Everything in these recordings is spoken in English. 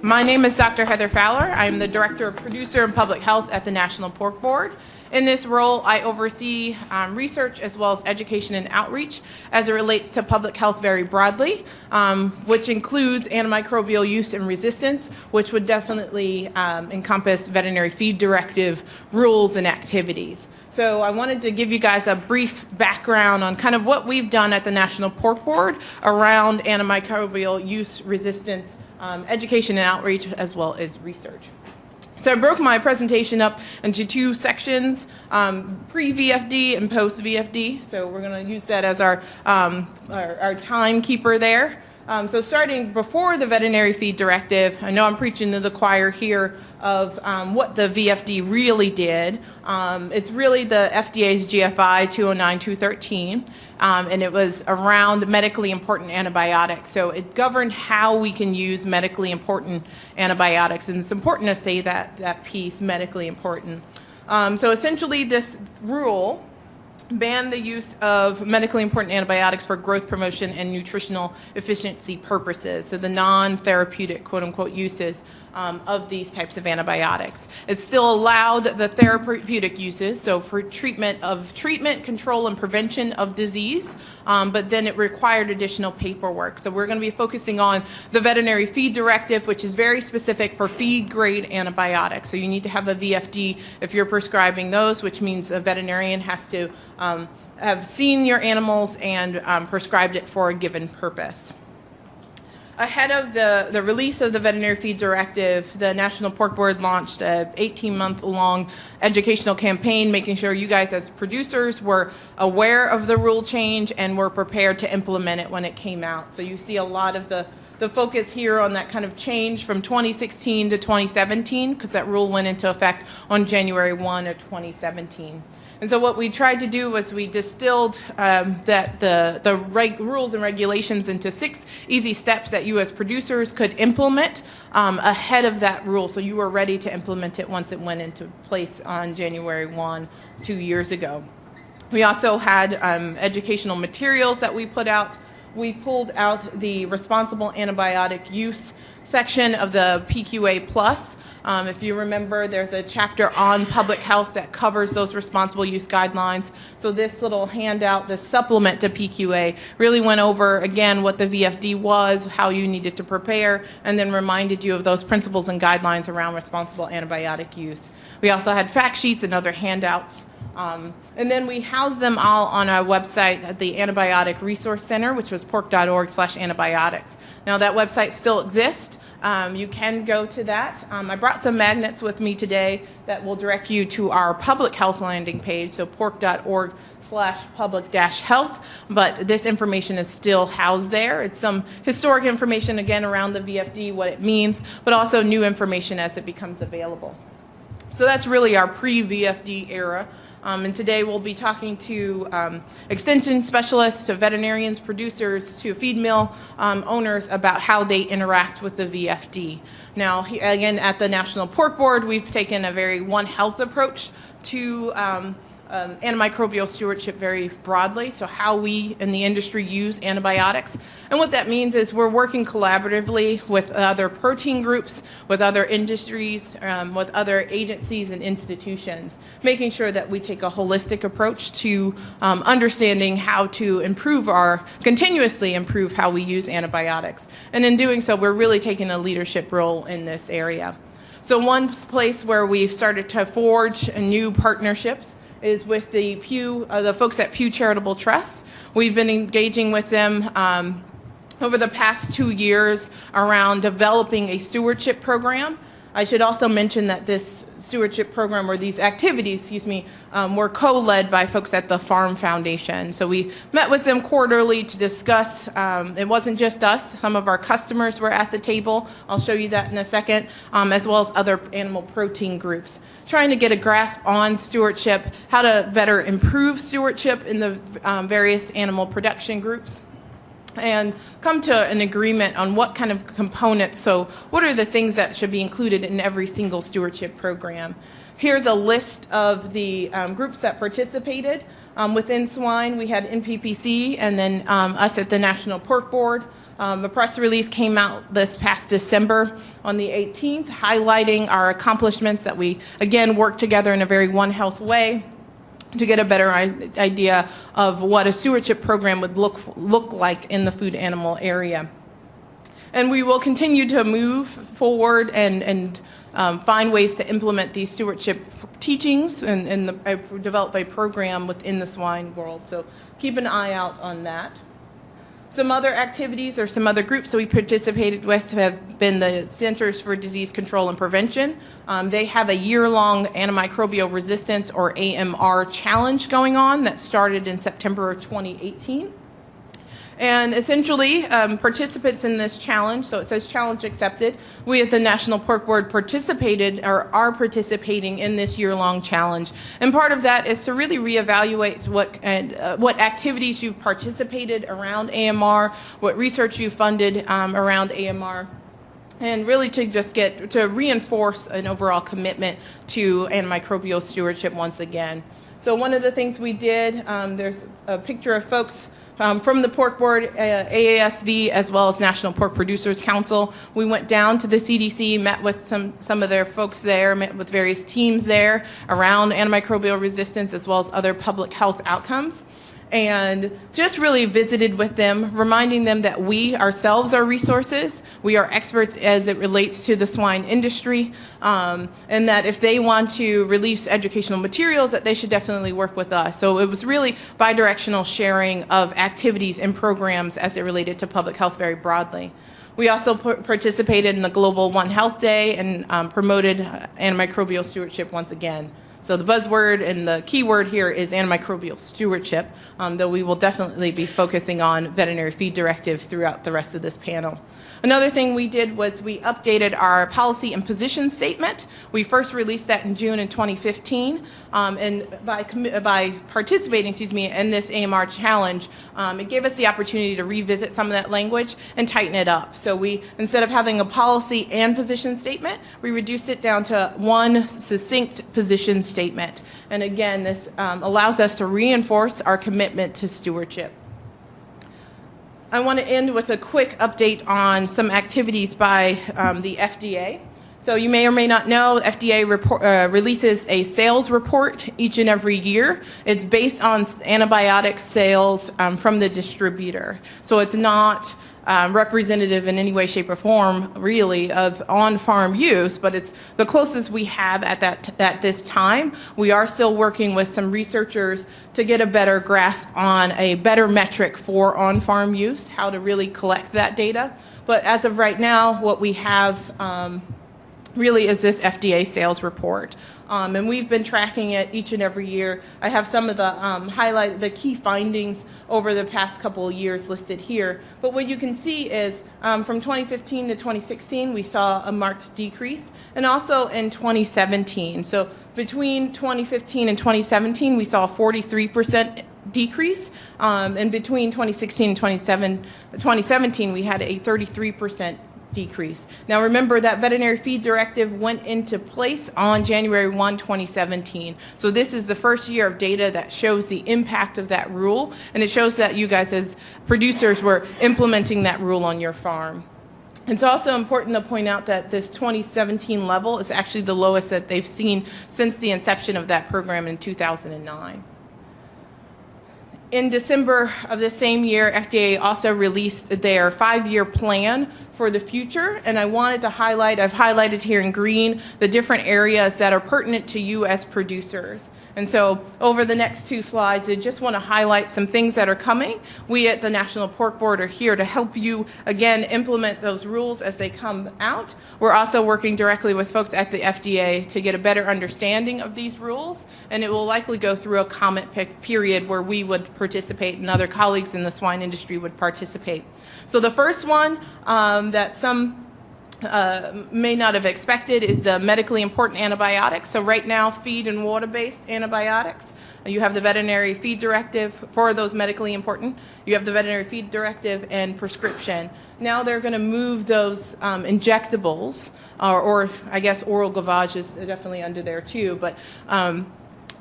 My name is Dr. Heather Fowler. I'm the Director of Producer and Public Health at the National Pork Board. In this role, I oversee research as well as education and outreach as it relates to public health very broadly, which includes antimicrobial use and resistance, which would definitely encompass Veterinary Feed Directive rules and activities. So I wanted to give you guys a brief background on kind of what we've done at the National Pork Board around antimicrobial use, resistance, education and outreach, as well as research. So I broke my presentation up into two sections, pre-VFD and post-VFD. So we're going to use that as our timekeeper there. So starting before the Veterinary Feed Directive, I know I'm preaching to the choir here of what the VFD really did. It's really the FDA's GFI 209-213, and it was around medically important antibiotics. So it governed how we can use medically important antibiotics, and it's important to say that piece, medically important. So essentially this rule banned the use of medically important antibiotics for growth promotion and nutritional efficiency purposes, so the non-therapeutic, quote-unquote, uses of these types of antibiotics. It still allowed the therapeutic uses, so for treatment, control, and prevention of disease, but then it required additional paperwork. So we're going to be focusing on the Veterinary Feed Directive, which is very specific for feed-grade antibiotics. So you need to have a VFD if you're prescribing those, which means a veterinarian has to have seen your animals and prescribed it for a given purpose. Ahead of the release of the Veterinary Feed Directive, the National Pork Board launched an 18-month-long educational campaign, making sure you guys as producers were aware of the rule change and were prepared to implement it when it came out. So you see a lot of the focus here on that kind of change from 2016 to 2017, because that rule went into effect on January 1 of 2017. And so what we tried to do was we distilled the rules and regulations into 6 easy steps that you as producers could implement ahead of that rule, so you were ready to implement it once it went into place on January 1, 2 years ago. We also had educational materials that we put out. We pulled out the responsible antibiotic use section of the PQA Plus. If you remember, there's a chapter on public health that covers those responsible use guidelines. So this little handout, the supplement to PQA, really went over, again, what the VFD was, how you needed to prepare, and then reminded you of those principles and guidelines around responsible antibiotic use. We also had fact sheets and other handouts. And then we housed them all on our website at the Antibiotic Resource Center, which was pork.org/antibiotics. Now that website still exists. You can go to that. I brought some magnets with me today that will direct you to our public health landing page, so pork.org/public-health, but this information is still housed there. It's some historic information, again, around the VFD, what it means, but also new information as it becomes available. So that's really our pre-VFD era. And today we'll be talking to extension specialists, to veterinarians, producers, to feed mill owners about how they interact with the VFD. Now, again, at the National Pork Board, we've taken a very One Health approach to antimicrobial stewardship very broadly, so how we in the industry use antibiotics. And what that means is we're working collaboratively with other protein groups, with other industries, with other agencies and institutions, making sure that we take a holistic approach to understanding how to continuously improve how we use antibiotics. And in doing so, we're really taking a leadership role in this area. So one place where we've started to forge new partnerships is with the folks at Pew Charitable Trust. We've been engaging with them over the past 2 years around developing a stewardship program. I should also mention that this stewardship program, or these activities, were co-led by folks at the Farm Foundation. So we met with them quarterly to discuss. It wasn't just us. Some of our customers were at the table. I'll show you that in a second, as well as other animal protein groups, trying to get a grasp on stewardship, how to better improve stewardship in the various animal production groups, and come to an agreement on what kind of components, so what are the things that should be included in every single stewardship program. Here's a list of the groups that participated. Within swine, we had NPPC and then us at the National Pork Board. A press release came out this past December on the 18th, highlighting our accomplishments that we, again, worked together in a very One Health way to get a better idea of what a stewardship program would look like in the food animal area. And we will continue to move forward and find ways to implement these stewardship teachings and develop a program within the swine world. So keep an eye out on that. Some other activities or some other groups that we participated with have been the Centers for Disease Control and Prevention. They have a year-long antimicrobial resistance or AMR challenge going on that started in September of 2018. And essentially, participants in this challenge, so it says challenge accepted, we at the National Pork Board participated or are participating in this year-long challenge. And part of that is to really reevaluate what activities you've participated around AMR, what research you funded around AMR, and really to just to reinforce an overall commitment to antimicrobial stewardship once again. So one of the things we did, there's a picture of folks from the Pork Board, AASV, as well as National Pork Producers Council. We went down to the CDC, met with some of their folks there, met with various teams there around antimicrobial resistance as well as other public health outcomes, and just really visited with them, reminding them that we ourselves are resources. We are experts as it relates to the swine industry, and that if they want to release educational materials, that they should definitely work with us. So it was really bidirectional sharing of activities and programs as it related to public health very broadly. We also participated in the Global One Health Day and promoted antimicrobial stewardship once again. So the buzzword and the key word here is antimicrobial stewardship, though we will definitely be focusing on veterinary feed directive throughout the rest of this panel. Another thing we did was we updated our policy and position statement. We first released that in June in 2015, and by participating, in this AMR challenge, it gave us the opportunity to revisit some of that language and tighten it up. So we, instead of having a policy and position statement, we reduced it down to one succinct position statement. And again, this allows us to reinforce our commitment to stewardship. I want to end with a quick update on some activities by the FDA. So you may or may not know, FDA releases a sales report each and every year. It's based on antibiotic sales from the distributor. So it's not representative in any way, shape, or form, really, of on-farm use, but it's the closest we have at this time. We are still working with some researchers to get a better grasp on a better metric for on-farm use, how to really collect that data. But as of right now, what we have really is this FDA sales report. And we've been tracking it each and every year. I have some of the key findings over the past couple of years listed here. But what you can see is from 2015 to 2016, we saw a marked decrease, and also in 2017. So between 2015 and 2017, we saw a 43% decrease, and between 2016 and 2017, we had a 33% decrease. Now remember that veterinary feed directive went into place on January 1, 2017. So this is the first year of data that shows the impact of that rule, and it shows that you guys as producers were implementing that rule on your farm. It's also important to point out that this 2017 level is actually the lowest that they've seen since the inception of that program in 2009. In December of the same year, FDA also released their 5-year plan for the future, and I wanted to highlight, I've highlighted here in green, the different areas that are pertinent to you as producers. And so over the next 2 slides, I just want to highlight some things that are coming. We at the National Pork Board are here to help you, again, implement those rules as they come out. We're also working directly with folks at the FDA to get a better understanding of these rules, and it will likely go through a comment period where we would participate and other colleagues in the swine industry would participate. So the first one that some may not have expected is the medically important antibiotics. So right now, feed and water-based antibiotics. You have the veterinary feed directive for those medically important. You have the veterinary feed directive and prescription. Now they're going to move those injectables, or I guess oral gavage is definitely under there too, but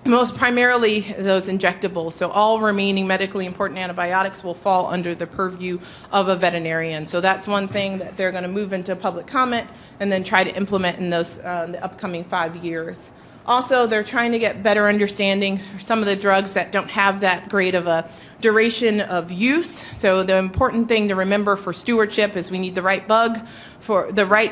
most primarily those injectables. So all remaining medically important antibiotics will fall under the purview of a veterinarian. So that's one thing that they're going to move into public comment and then try to implement in those the upcoming 5 years. Also, they're trying to get better understanding for some of the drugs that don't have that great of a duration of use. So the important thing to remember for stewardship is we need the right drug, for the right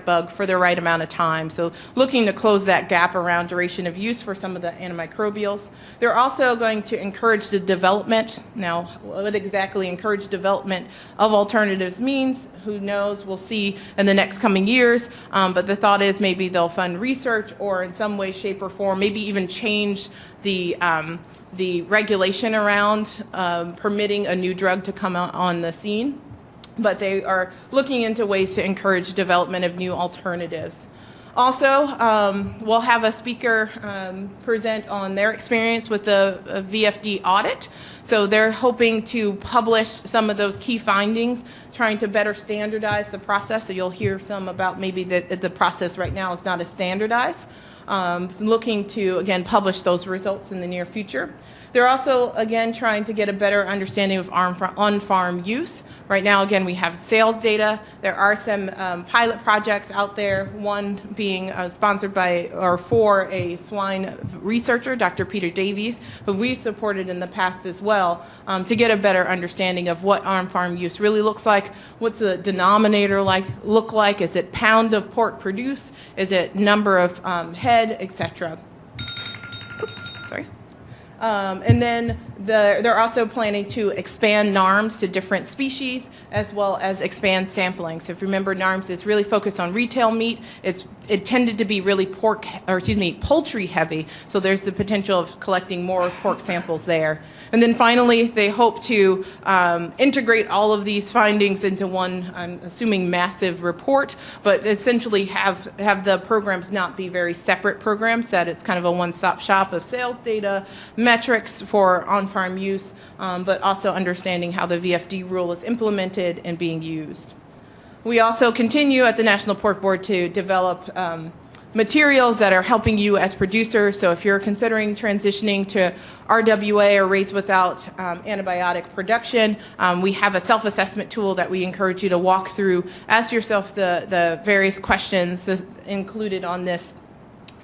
bug for the right amount of time. So looking to close that gap around duration of use for some of the antimicrobials. They're also going to encourage the development. Now, what exactly encourage development of alternatives means, who knows, we'll see in the next coming years. But the thought is maybe they'll fund research or in some way, shape, or form, maybe even change the regulation around permitting a new drug to come out on the scene. But they are looking into ways to encourage development of new alternatives. Also, we'll have a speaker present on their experience with the VFD audit. So they're hoping to publish some of those key findings, trying to better standardize the process. So you'll hear some about maybe the process right now is not as standardized. Looking to, again, publish those results in the near future. They're also, again, trying to get a better understanding of on-farm use. Right now, again, we have sales data. There are some pilot projects out there, one being sponsored by or for a swine researcher, Dr. Peter Davies, who we've supported in the past as well, to get a better understanding of what on-farm use really looks like. What's the denominator look like? Is it pound of pork produced? Is it number of head, etc.? Oops, sorry. And then they're also planning to expand NARMS to different species as well as expand sampling. So if you remember, NARMS is really focused on retail meat. It tended to be really poultry heavy. So there's the potential of collecting more pork samples there. And then finally, they hope to integrate all of these findings into one, I'm assuming, massive report, but essentially have the programs not be very separate programs, that it's kind of a one-stop shop of sales data, metrics for on-farm use, but also understanding how the VFD rule is implemented and being used. We also continue at the National Pork Board to develop materials that are helping you as producers. So if you're considering transitioning to RWA or raised without antibiotic production, we have a self-assessment tool that we encourage you to walk through. Ask yourself the various questions included on this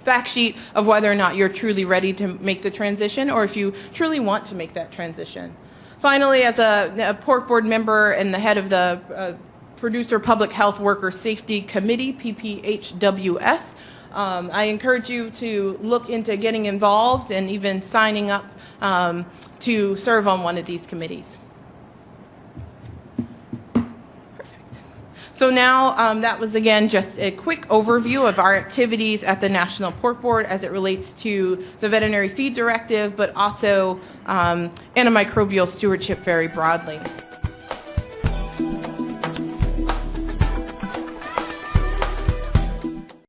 fact sheet of whether or not you're truly ready to make the transition or if you truly want to make that transition. Finally, as a pork board member and the head of the Producer Public Health Worker Safety Committee, PPHWS, I encourage you to look into getting involved and even signing up to serve on one of these committees. So now that was, again, just a quick overview of our activities at the National Pork Board as it relates to the Veterinary Feed Directive, but also antimicrobial stewardship very broadly.